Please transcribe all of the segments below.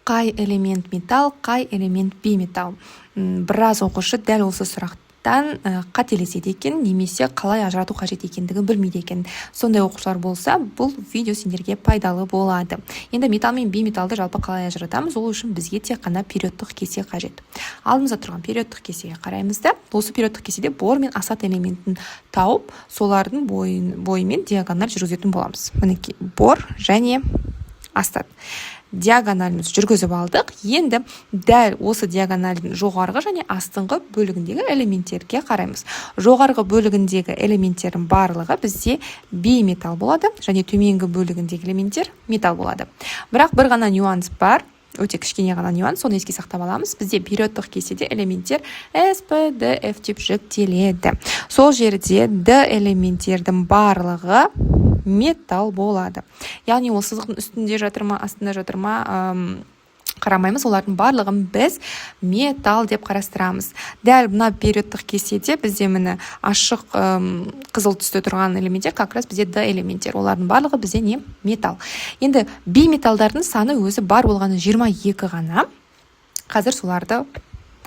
Қай элемент металл, қай элемент бейметалл? Біраз оқушы дәл осы сұрақтан қателеседі екен, немесе қалай ажырату қажет екендігін білмейді екен. Сондай оқушылар болса, бұл видео сендерге пайдалы болады. Енді металл мен бейметаллды жалпы қалай ажыратамыз? Ол үшін бізге тек қана периодтық кесе қажет. Алдымызда тұрған периодтық кесеге қараймыз да, осы периодтық кеседе бор мен асат элементін тауып, солардың бойымен диагональ жүргізетін боламыз. Мінекей, бор және асат. Диагоналіміз жүргізіп алдық. Енді дәл осы диагональдің жоғарғы және астыңғы бөлігіндегі элементтерге қараймыз. Жоғарғы бөлігіндегі элементтердің барлығы бізде бейметалл болады, және төменгі бөлігіндегі элементтер металл болады. Бірақ бір ғана нюанс бар, өте кішкене ғана нюанс, соны еске сақтап аламыз. Бізде периодтық кеседе элементтер S, P, D, F деп жіктеледі. Сол жерде D элементтердің барлығы металл болады. Яғни ол сызықтың үстінде жатыр ма, астында жатыр ма, қарамаймыз, олардың барлығын біз металл деп қарастырамыз. Дәл мына периодтық кеседе бізде міне ашық қызыл түсті тұрған элементтер, как раз бізде D элементтер. Олардың барлығы бізде не? Металл. Енді бейметаллдардың саны өзі бар болғаны 22 ғана. Қазір соларды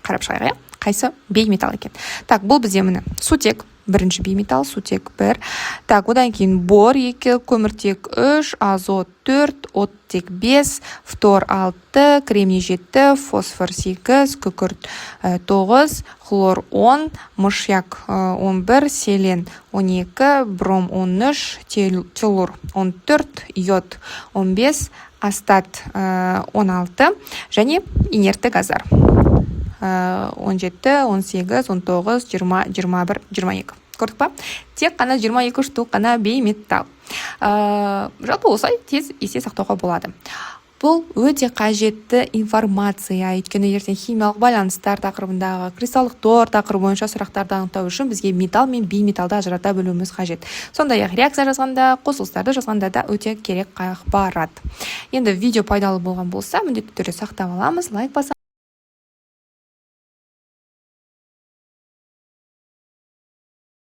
қарап шығайық. Қайсы бейметалл екен? Так, бұл бізде міне сутек. Бірінші бейметалл, сутек 1. Так, одан кейін бор 2, көміртек 3, азот 4, оттек 5, фтор 6, кремний 7, фосфор 8, күкірт 9, хлор 10, мышьяк 11, селен 12, бром 13, телур 14, йод 15, астат 16, және инертті газдар 17, 18, 19, 20, 21, 22. Көрдік па? Тек қана 22 штук қана бейметалл. Жалпы осылай тез есте сақтауға болады. Бұл өте қажетті информация, өйткені ертең химиялық байланыстар тақырыбындағы, кристалдық тор тақырыбы бойынша сұрақтарды анықтау үшін бізге металл мен бейметаллды ажырата білуіміз қажет. Сондай-ақ реакция жазғанда, қосылыстарды жазғанда да өте керек ақпарат. Енді видео пайдалы болған болса, міндетті түрде сақтап аламыз, лайк басамыз.